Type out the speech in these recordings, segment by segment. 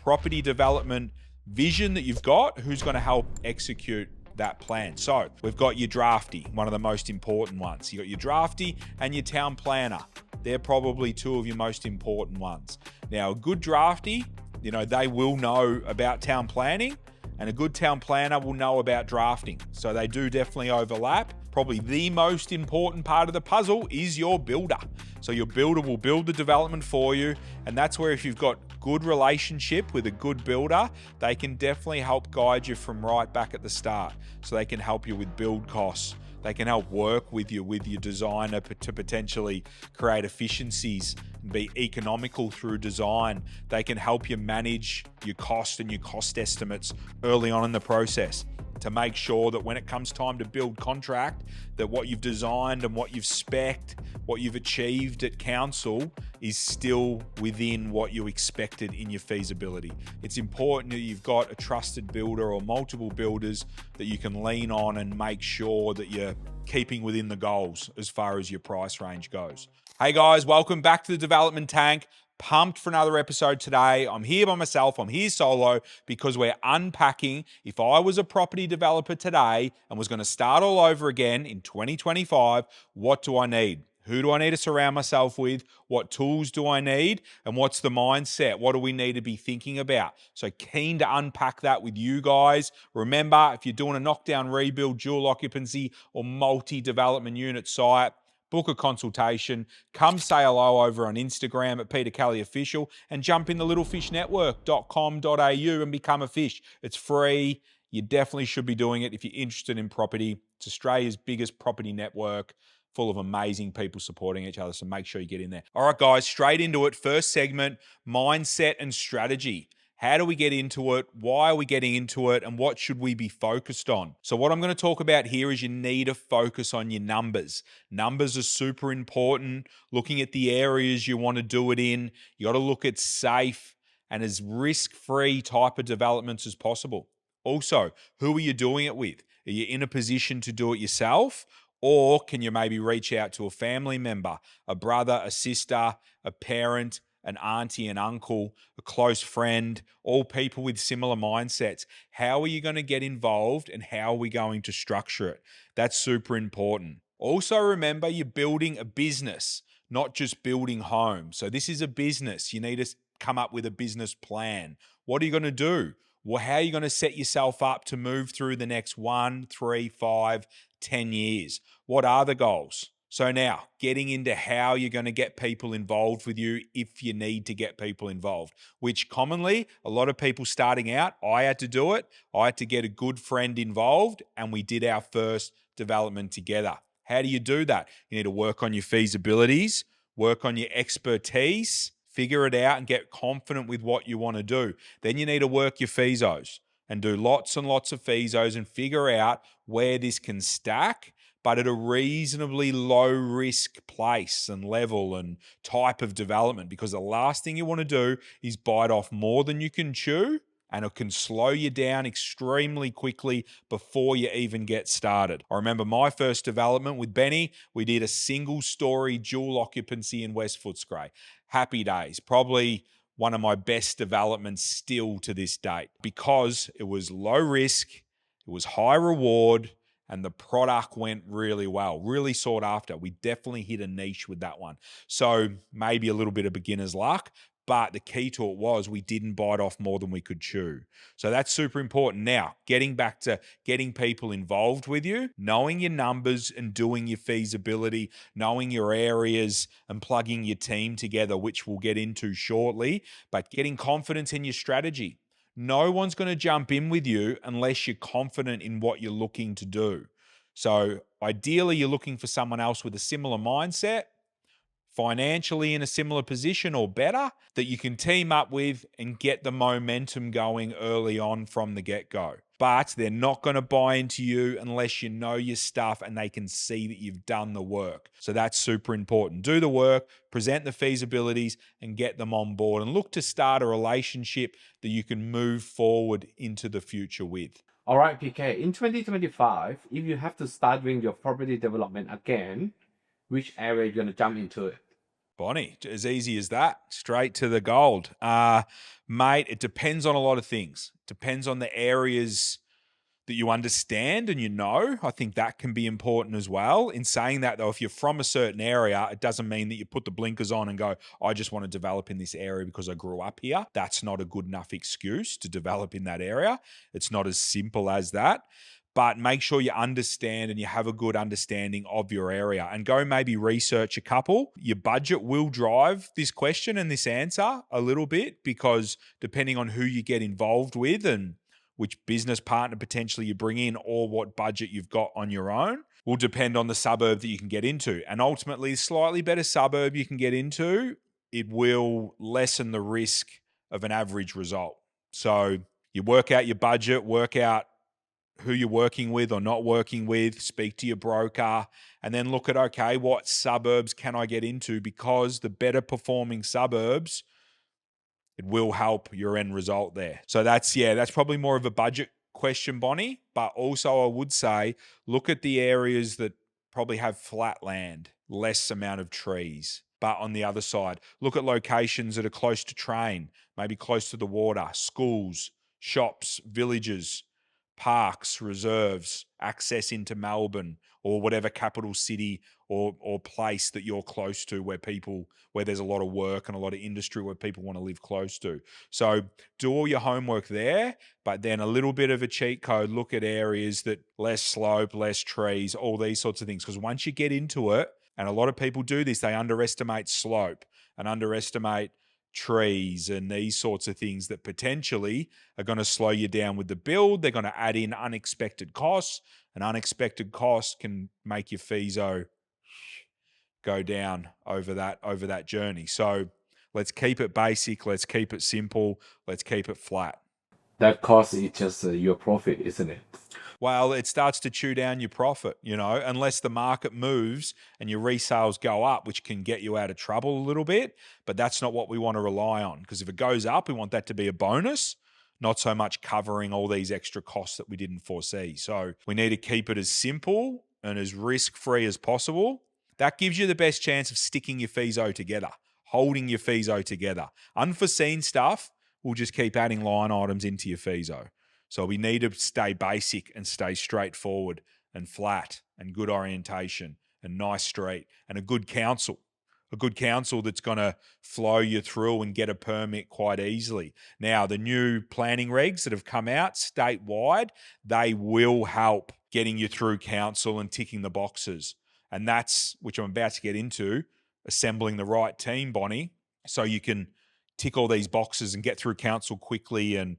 property development vision that you've got, who's going to help execute that plan. So we've got your drafty, one of the most important ones. You got your drafty and your town planner. They're probably two of your most important ones. Now, a good drafty, they will know about town planning, and a good town planner will know about drafting. So they do definitely overlap. Probably the most important part of the puzzle is your builder. So your builder will build the development for you. And that's where, if you've got good relationship with a good builder, they can definitely help guide you from right back at the start. So they can help you with build costs. They can help work with you, with your designer, to potentially create efficiencies and be economical through design. They can help you manage your cost and your cost estimates early on in the process, to make sure that when it comes time to build contract, that what you've designed and what you've spec'd, what you've achieved at council is still within what you expected in your feasibility. It's important that you've got a trusted builder or multiple builders that you can lean on and make sure that you're keeping within the goals as far as your price range goes. Hey guys, welcome back to the Development Tank. Pumped for another episode today. I'm here by myself. I'm here solo because we're unpacking. If I was a property developer today and was going to start all over again in 2025, what do I need? Who do I need to surround myself with? What tools do I need? And what's the mindset? What do we need to be thinking about? So keen to unpack that with you guys. Remember, if you're doing a knockdown rebuild, dual occupancy, or multi-development unit site, book a consultation, come say hello over on Instagram at Peter Kelly Official, and jump in the littlefishnetwork.com.au and become a fish. It's free. You definitely should be doing it if you're interested in property. It's Australia's biggest property network, full of amazing people supporting each other. So make sure you get in there. All right, guys, straight into it. First segment, mindset and strategy. How do we get into it? Why are we getting into it? And what should we be focused on? So what I'm going to talk about here is you need to focus on your numbers. Numbers are super important. Looking at the areas you want to do it in. You got to look at safe and as risk-free type of developments as possible. Also, who are you doing it with? Are you in a position to do it yourself? Or can you maybe reach out to a family member, a brother, a sister, a parent, an auntie, an uncle, a close friend, all people with similar mindsets? How are you going to get involved and how are we going to structure it? That's super important. Also, remember, you're building a business, not just building homes. So this is a business. You need to come up with a business plan. What are you going to do? Well, how are you going to set yourself up to move through the next 1, 3, 5, 10 years? What are the goals? So now, getting into how you're going to get people involved with you if you need to get people involved, which commonly, a lot of people starting out, I had to do it. I had to get a good friend involved, and we did our first development together. How do you do that? You need to work on your feasibilities, work on your expertise, figure it out and get confident with what you want to do. Then you need to work your feasos and do lots and lots of feasos and figure out where this can stack, but at a reasonably low risk place and level and type of development, because the last thing you want to do is bite off more than you can chew, and it can slow you down extremely quickly before you even get started. I remember my first development with Benny, we did a single story dual occupancy in West Footscray. Happy days. Probably one of my best developments still to this date, because it was low risk, it was high reward, and the product went really well, really sought after. We definitely hit a niche with that one. So maybe a little bit of beginner's luck, but the key to it was we didn't bite off more than we could chew. So that's super important. Now, getting back to getting people involved with you, knowing your numbers and doing your feasibility, knowing your areas and plugging your team together, which we'll get into shortly, but getting confidence in your strategy. No one's going to jump in with you unless you're confident in what you're looking to do. So ideally, you're looking for someone else with a similar mindset, financially in a similar position or better, that you can team up with and get the momentum going early on from the get-go. But they're not going to buy into you unless you know your stuff and they can see that you've done the work. So that's super important. Do the work, present the feasibilities, and get them on board, and look to start a relationship that you can move forward into the future with. All right, PK, in 2025, if you have to start doing your property development again, which area are you going to jump into it? Bonnie, as easy as that, straight to the gold. Mate, it depends on a lot of things. Depends on the areas that you understand and you know. I think that can be important as well. In saying that, though, if you're from a certain area, it doesn't mean that you put the blinkers on and go, I just want to develop in this area because I grew up here. That's not a good enough excuse to develop in that area. It's not as simple as that. But make sure you understand and you have a good understanding of your area and go maybe research a couple. Your budget will drive this question and this answer a little bit because depending on who you get involved with and which business partner potentially you bring in or what budget you've got on your own will depend on the suburb that you can get into. And ultimately, the slightly better suburb you can get into, it will lessen the risk of an average result. So you work out your budget, work out who you're working with or not working with, speak to your broker, and then look at, okay, what suburbs can I get into? Because the better performing suburbs, it will help your end result there. So that's probably more of a budget question, Bonnie. But also I would say, look at the areas that probably have flat land, less amount of trees. But on the other side, look at locations that are close to train, maybe close to the water, schools, shops, villages, parks, reserves, access into Melbourne or whatever capital city or place that you're close to where there's a lot of work and a lot of industry where people want to live close to. So do all your homework there, but then a little bit of a cheat code, look at areas that less slope, less trees, all these sorts of things. Because once you get into it, and a lot of people do this, they underestimate slope and underestimate trees and these sorts of things that potentially are going to slow you down with the build. They're going to add in unexpected costs, and unexpected costs can make your FISO go down over that journey. So let's keep it basic, let's keep it simple, let's keep it flat. That cost is just your profit, isn't it? Well, it starts to chew down your profit, unless the market moves and your resales go up, which can get you out of trouble a little bit. But that's not what we want to rely on, because if it goes up, we want that to be a bonus, not so much covering all these extra costs that we didn't foresee. So we need to keep it as simple and as risk-free as possible. That gives you the best chance of sticking your FISO together, holding your FISO together. Unforeseen stuff will just keep adding line items into your FISO. So we need to stay basic and stay straightforward and flat and good orientation and nice street and a good council that's going to flow you through and get a permit quite easily. Now, the new planning regs that have come out statewide, they will help getting you through council and ticking the boxes. And that's, which I'm about to get into, assembling the right team, Bonnie, so you can tick all these boxes and get through council quickly and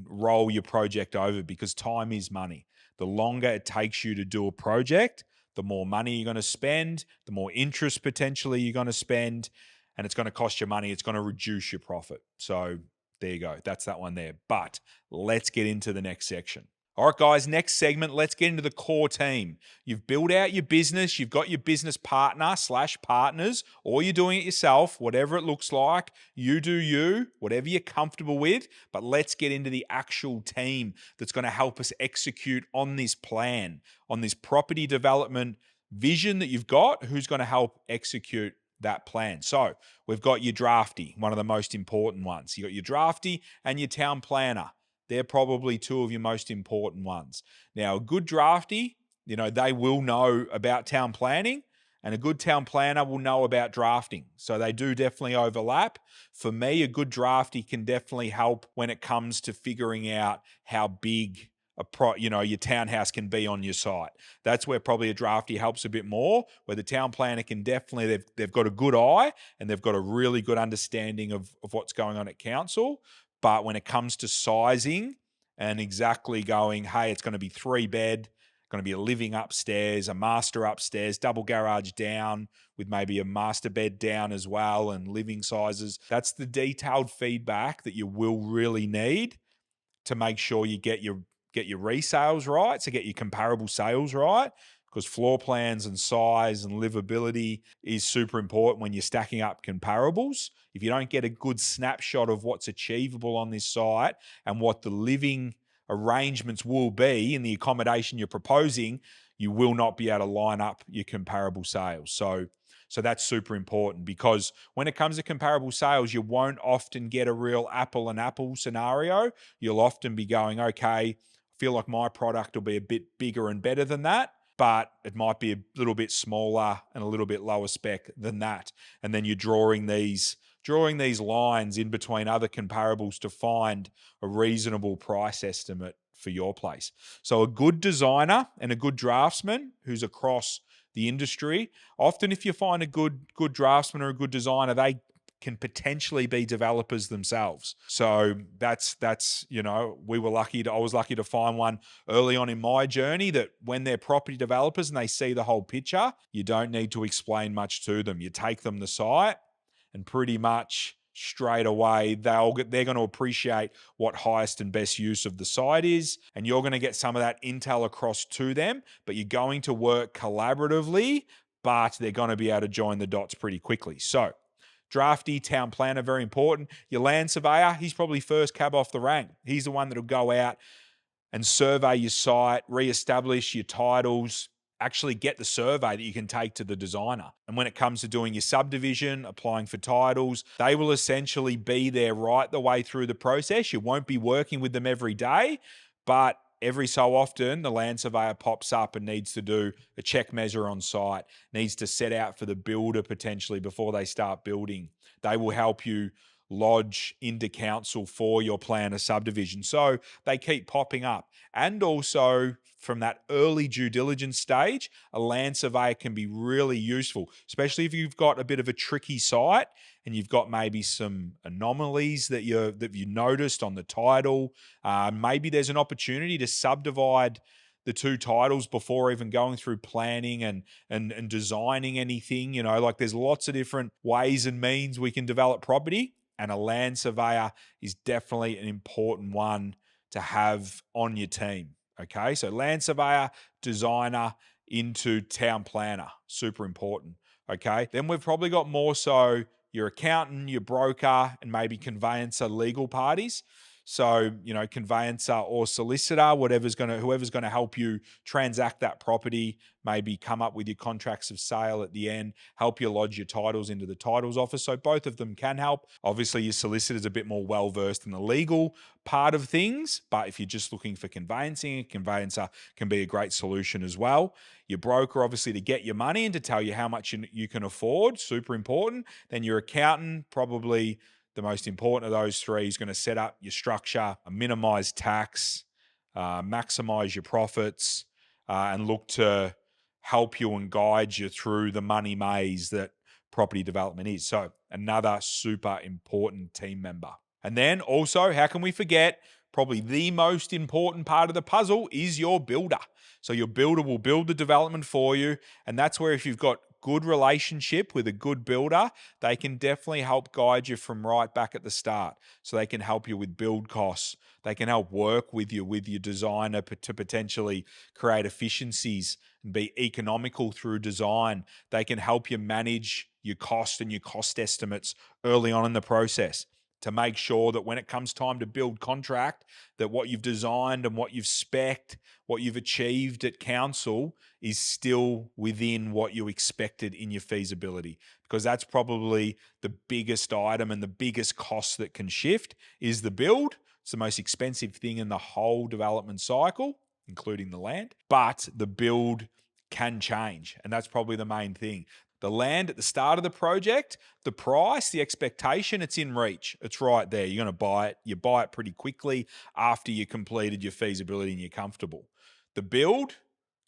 roll your project over, because time is money. The longer it takes you to do a project, the more money you're going to spend, the more interest potentially you're going to spend, and it's going to cost you money. It's going to reduce your profit. So there you go. That's that one there. But let's get into the next section. All right, guys, next segment, let's get into the core team. You've built out your business. You've got your business partner/partners, or you're doing it yourself, whatever it looks like. You do you, whatever you're comfortable with. But let's get into the actual team that's going to help us execute on this plan, on this property development vision that you've got. Who's going to help execute that plan? So we've got your drafty, one of the most important ones. You got your drafty and your town planner. They're probably two of your most important ones. Now, a good drafty, they will know about town planning, and a good town planner will know about drafting. So they do definitely overlap. For me, a good drafty can definitely help when it comes to figuring out how big your townhouse can be on your site. That's where probably a drafty helps a bit more, where the town planner can definitely, they've got a good eye and they've got a really good understanding of what's going on at council. But when it comes to sizing and exactly going, hey, it's going to be 3-bed, going to be a living upstairs, a master upstairs, double garage down with maybe a master bed down as well, and living sizes. That's the detailed feedback that you will really need to make sure you get your resales right, so get your comparable sales right, because floor plans and size and livability is super important when you're stacking up comparables. If you don't get a good snapshot of what's achievable on this site and what the living arrangements will be in the accommodation you're proposing, you will not be able to line up your comparable sales. So So that's super important, because when it comes to comparable sales, you won't often get a real apple and apple scenario. You'll often be going, okay, I feel like my product will be a bit bigger and better than that, but it might be a little bit smaller and a little bit lower spec than that. And then you're drawing these lines in between other comparables to find a reasonable price estimate for your place. So a good designer and a good draftsman who's across the industry, often if you find a good draftsman or a good designer, they can potentially be developers themselves. So that's I was lucky to find one early on in my journey that when they're property developers and they see the whole picture, you don't need to explain much to them. You take them the site and pretty much straight away they're going to appreciate what highest and best use of the site is, and you're going to get some of that intel across to them, but you're going to work collaboratively, but they're going to be able to join the dots pretty quickly. So drafty, town planner, very important. Your land surveyor, he's probably first cab off the rank. He's the one that'll go out and survey your site, re-establish your titles, actually get the survey that you can take to the designer. And when it comes to doing your subdivision, applying for titles, they will essentially be there right the way through the process. You won't be working with them every day, but every so often the land surveyor pops up and needs to do a check measure on site, needs to set out for the builder potentially before they start building. They will help you lodge into council for your plan of subdivision. So they keep popping up. And also from that early due diligence stage, a land surveyor can be really useful, especially if you've got a bit of a tricky site and you've got maybe some anomalies that you noticed on the title. Maybe there's an opportunity to subdivide the two titles before even going through planning and designing anything. Like there's lots of different ways and means we can develop property, and a land surveyor is definitely an important one to have on your team. Okay, so land surveyor, designer into town planner, super important. Okay, then we've probably got more so your accountant, your broker, and maybe conveyancer legal parties. So, conveyancer or solicitor, whoever's going to help you transact that property, maybe come up with your contracts of sale at the end, help you lodge your titles into the titles office. So both of them can help. Obviously, your solicitor's a bit more well-versed in the legal part of things, but if you're just looking for conveyancing, a conveyancer can be a great solution as well. Your broker, obviously, to get your money and to tell you how much you can afford, super important. Then your accountant, probably the most important of those three, is going to set up your structure, minimize tax, maximize your profits, and look to help you and guide you through the money maze that property development is. So another super important team member. And then also, how can we forget, probably the most important part of the puzzle is your builder. So your builder will build the development for you. And that's where if you've got good relationship with a good builder, they can definitely help guide you from right back at the start. So they can help you with build costs. They can help work with you, with your designer to potentially create efficiencies and be economical through design. They can help you manage your cost and your cost estimates early on in the process to make sure that when it comes time to build contract, that what you've designed and what you've spec'd, what you've achieved at council is still within what you expected in your feasibility. Because that's probably the biggest item and the biggest cost that can shift is the build. It's the most expensive thing in the whole development cycle, including the land. But the build can change, and that's probably the main thing. The land at the start of the project, the price, the expectation, it's in reach. It's right there. You're going to buy it. You buy it pretty quickly after you completed your feasibility and you're comfortable. The build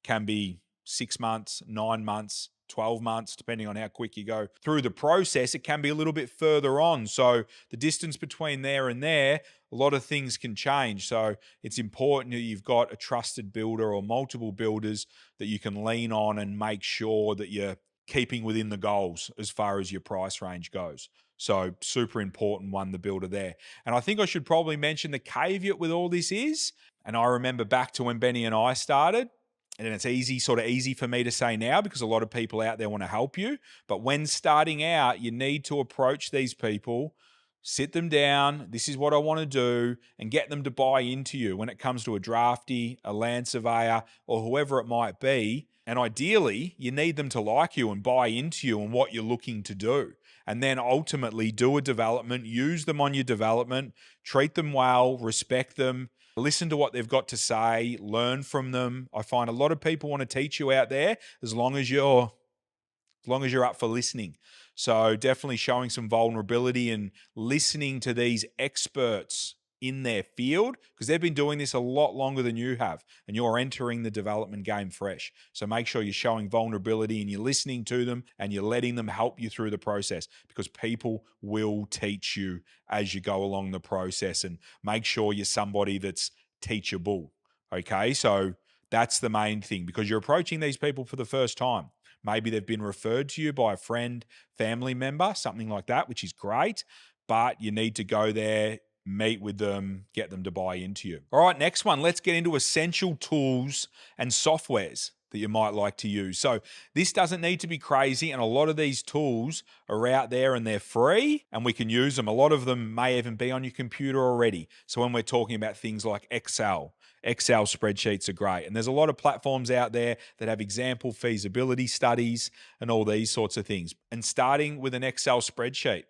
can be 6 months, 9 months, 12 months, depending on how quick you go through the process. It can be a little bit further on. So the distance between there and there, a lot of things can change. So it's important that you've got a trusted builder or multiple builders that you can lean on and make sure that you're keeping within the goals as far as your price range goes. So super important one, the builder there. And I think I should probably mention the caveat with all this is, and I remember back to when Benny and I started, and it's easy for me to say now because a lot of people out there want to help you. But when starting out, you need to approach these people, sit them down, this is what I want to do, and get them to buy into you when it comes to a drafty, a land surveyor, or whoever it might be, And ideally, you need them to like you and buy into you and what you're looking to do. And then ultimately do a development, use them on your development, treat them well, respect them, listen to what they've got to say, learn from them. I find a lot of people want to teach you out there as long as you're up for listening. So definitely showing some vulnerability and listening to these experts in their field, because they've been doing this a lot longer than you have, and you're entering the development game fresh. So make sure you're showing vulnerability and you're listening to them and you're letting them help you through the process, because people will teach you as you go along the process. And make sure you're somebody that's teachable. Okay, so that's the main thing, because you're approaching these people for the first time. Maybe they've been referred to you by a friend, family member, something like that, which is great. But you need to go there, meet with them, get them to buy into you. All right, next one. Let's get into essential tools and softwares that you might like to use. So this doesn't need to be crazy, and a lot of these tools are out there and they're free and we can use them. A lot of them may even be on your computer already. So when we're talking about things like Excel spreadsheets are great. And there's a lot of platforms out there that have example feasibility studies and all these sorts of things. And starting with an Excel spreadsheet,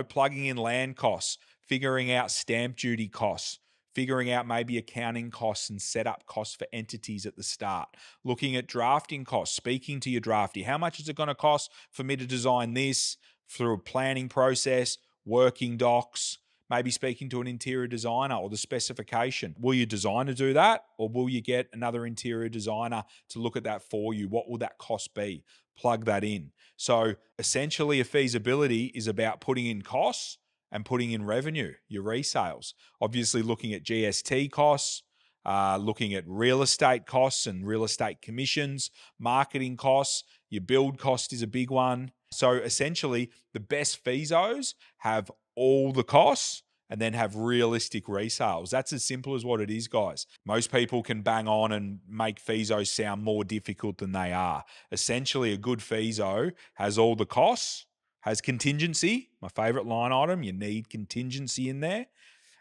plugging in land costs, figuring out stamp duty costs, figuring out maybe accounting costs and setup costs for entities at the start, looking at drafting costs, speaking to your drafty. How much is it going to cost for me to design this through a planning process, working docs, maybe speaking to an interior designer or the specification. Will your designer do that, or will you get another interior designer to look at that for you? What will that cost be? Plug that in. So essentially a feasibility is about putting in costs and putting in revenue, your resales. Obviously looking at GST costs, looking at real estate costs and real estate commissions, marketing costs. Your build cost is a big one. So essentially the best feasos have all the costs and then have realistic resales. That's as simple as what it is, guys. Most people can bang on and make feasos sound more difficult than they are. Essentially, a good feaso has all the costs, has contingency, my favorite line item. You need contingency in there.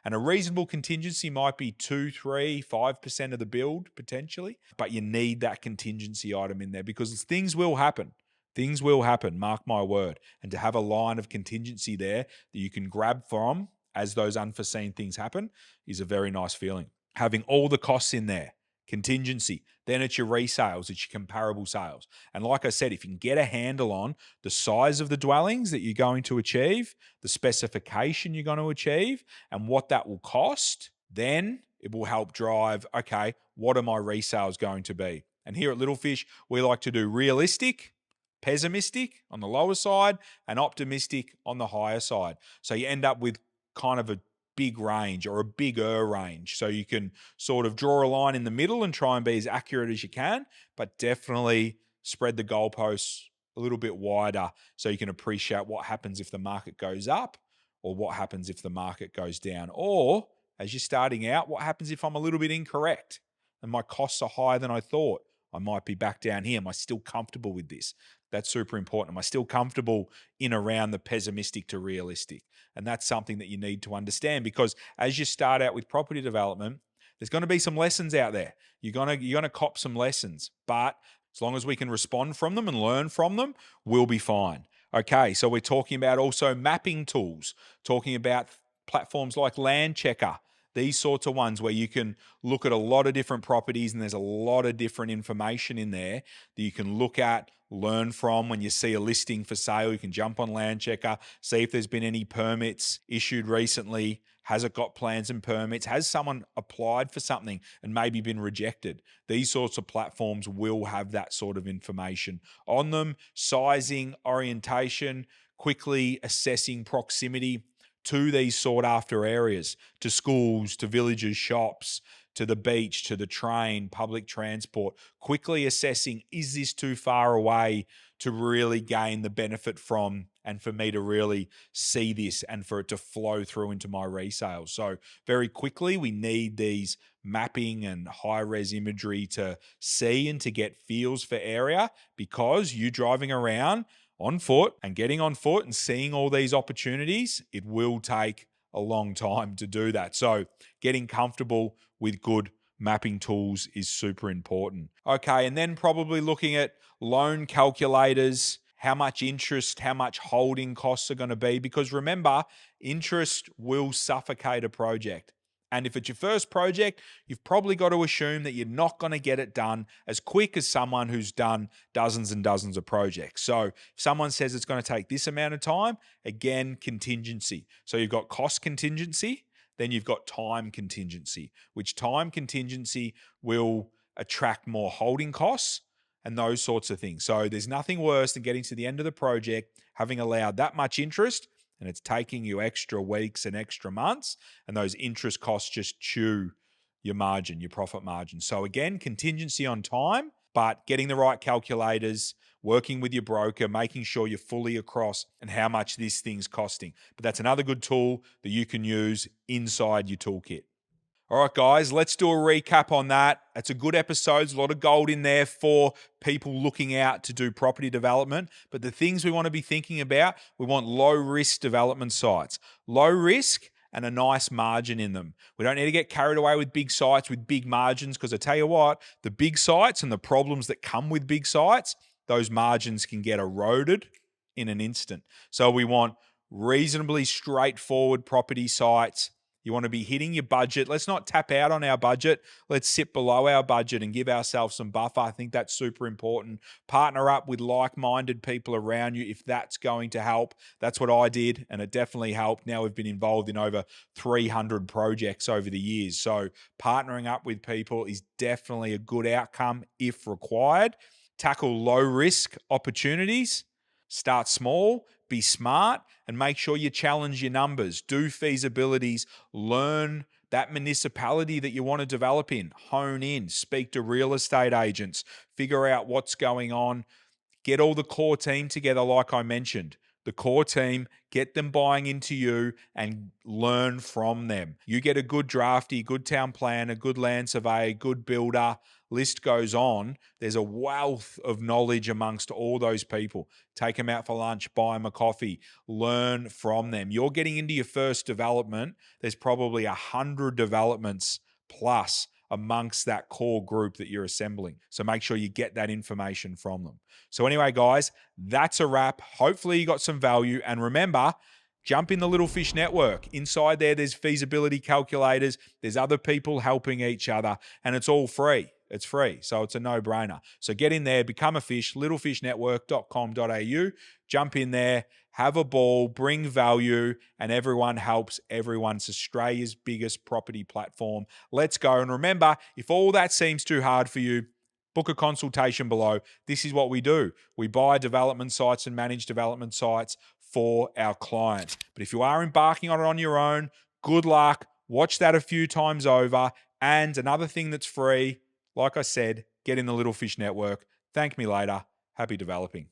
And a reasonable contingency might be 2, 3, 5% of the build potentially, but you need that contingency item in there because things will happen. Things will happen, mark my word. And to have a line of contingency there that you can grab from as those unforeseen things happen is a very nice feeling. Having all the costs in there, contingency, then it's your resales, it's your comparable sales. And like I said, if you can get a handle on the size of the dwellings that you're going to achieve, the specification you're going to achieve, and what that will cost, then it will help drive, okay, what are my resales going to be? And here at Little Fish, we like to do realistic, pessimistic on the lower side, and optimistic on the higher side. So you end up with kind of a big range or a bigger range. So you can sort of draw a line in the middle and try and be as accurate as you can, but definitely spread the goalposts a little bit wider so you can appreciate what happens if the market goes up or what happens if the market goes down. Or as you're starting out, what happens if I'm a little bit incorrect and my costs are higher than I thought? I might be back down here. Am I still comfortable with this? That's super important. Am I still comfortable in around the pessimistic to realistic? And that's something that you need to understand, because as you start out with property development, there's going to be some lessons out there. You're going to cop some lessons, but as long as we can respond from them and learn from them, we'll be fine. Okay, so we're talking about also mapping tools, talking about platforms like Land Checker, these sorts of ones where you can look at a lot of different properties and there's a lot of different information in there that you can look at, learn from. When you see a listing for sale, you can jump on Land Checker, see if there's been any permits issued recently. Has it got plans and permits? Has someone applied for something and maybe been rejected? These sorts of platforms will have that sort of information on them. Sizing, orientation, quickly assessing proximity to these sought after areas, to schools, to villages, shops, to the beach, to the train, public transport, quickly assessing, is this too far away to really gain the benefit from and for me to really see this and for it to flow through into my resales? So very quickly, we need these mapping and high-res imagery to see and to get feels for area, because you driving around on foot and getting on foot and seeing all these opportunities, it will take a long time to do that. So getting comfortable with good mapping tools is super important. Okay, and then probably looking at loan calculators, how much interest, how much holding costs are going to be, because remember, interest will suffocate a project. And if it's your first project, you've probably got to assume that you're not going to get it done as quick as someone who's done dozens and dozens of projects. So if someone says it's going to take this amount of time, again, contingency. So you've got cost contingency, then you've got time contingency, which time contingency will attract more holding costs and those sorts of things. So there's nothing worse than getting to the end of the project, having allowed that much interest, and it's taking you extra weeks and extra months, and those interest costs just chew your margin, your profit margin. So again, contingency on time, but getting the right calculators, working with your broker, making sure you're fully across and how much this thing's costing. But that's another good tool that you can use inside your toolkit. All right, guys, let's do a recap on that. It's a good episode. There's a lot of gold in there for people looking out to do property development. But the things we want to be thinking about, we want low risk development sites. Low risk and a nice margin in them. We don't need to get carried away with big sites with big margins, because I tell you what, the big sites and the problems that come with big sites, those margins can get eroded in an instant. So we want reasonably straightforward property sites. You want to be hitting your budget. Let's not tap out on our budget. Let's sit below our budget and give ourselves some buffer. I think that's super important. Partner up with like-minded people around you if that's going to help. That's what I did, and it definitely helped. Now we've been involved in over 300 projects over the years. So partnering up with people is definitely a good outcome if required. Tackle low-risk opportunities. Start small, be smart, and make sure you challenge your numbers. Do feasibilities, learn that municipality that you want to develop in, hone in, speak to real estate agents, figure out what's going on, get all the core team together like I mentioned. The core team, get them buying into you and learn from them. You get a good drafty, good town planner, good land surveyor, good builder, list goes on. There's a wealth of knowledge amongst all those people. Take them out for lunch, buy them a coffee, learn from them. You're getting into your first development. There's probably 100 developments plus amongst that core group that you're assembling. So make sure you get that information from them. So anyway, guys, that's a wrap. Hopefully you got some value. And remember, jump in the Little Fish Network. Inside there, there's feasibility calculators. There's other people helping each other, and it's all free. It's free, so it's a no-brainer. So get in there, become a fish, littlefishnetwork.com.au. Jump in there, have a ball, bring value, and everyone helps everyone. It's Australia's biggest property platform. Let's go. And remember, if all that seems too hard for you, book a consultation below. This is what we do. We buy development sites and manage development sites for our clients. But if you are embarking on it on your own, good luck. Watch that a few times over. And another thing that's free, like I said, get in the Little Fish Network. Thank me later. Happy developing.